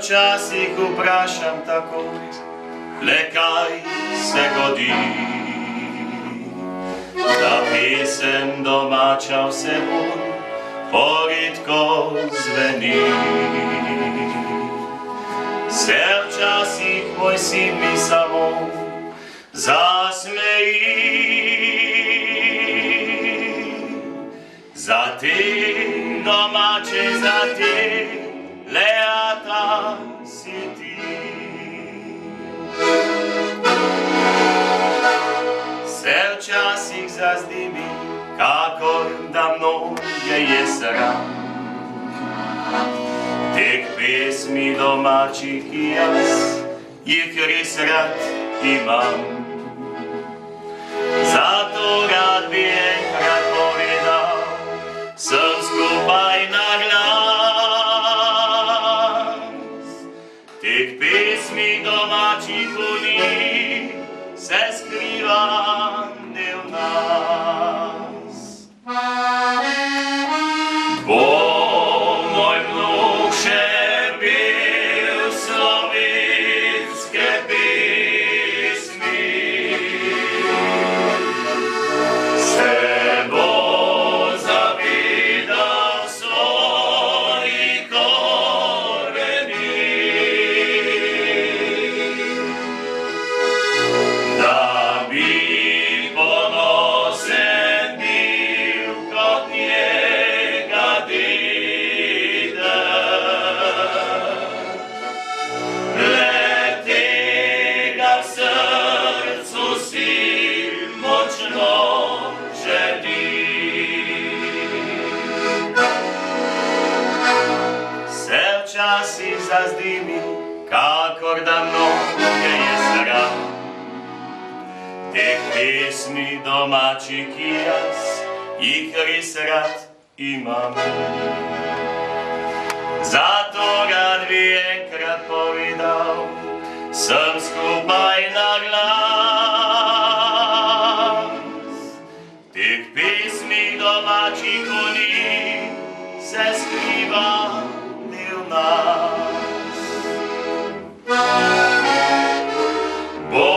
včasih vprašam tako, le kaj se godi, da pesem domača vse bolj poridko zveni. Se včasih moj sin mi samo zasmeji, za te domače, za te leta si ti. Se včasih zazdi mi, kakor da mnoge je sram teh pesmi domačih, ki jaz jih res rad imam. Zato rad bi enkrat povedal, sem skupaj na glas. Teh pesmi domačih v njih se skriva del nas. Bo moj vnuk še pel slovenske pesmi, se bo zavedal svojih koreni, da bi ponosen bil kot njega deda. Le tega v srcu si močno želi. Se včasih zazdi mi, kakor da mnoge je sram teh pesmi domačih, ki jaz jih res rad imam. Zato rad bi enkrat povedal, sem skupaj na glas. Teh pesmi domačih v njih se skriva del nas. Bo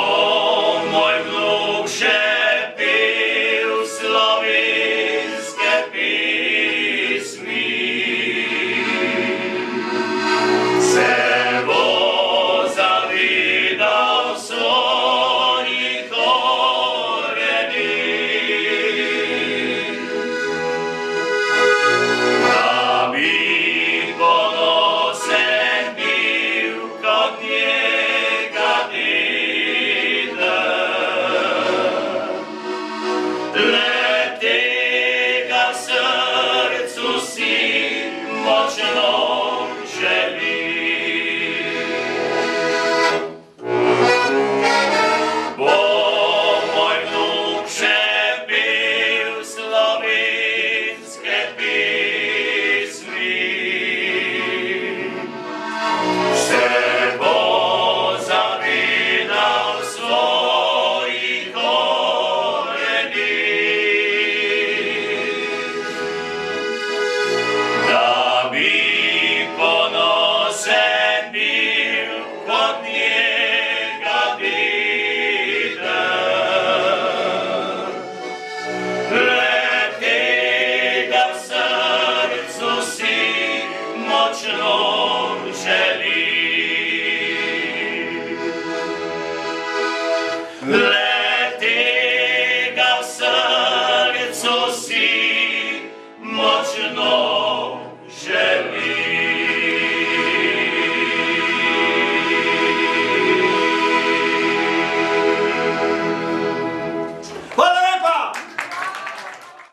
moj vnuk še pel slovenske pesmi, se bo zavedal svojih koreni, da bi ponosen bil kot njega deda.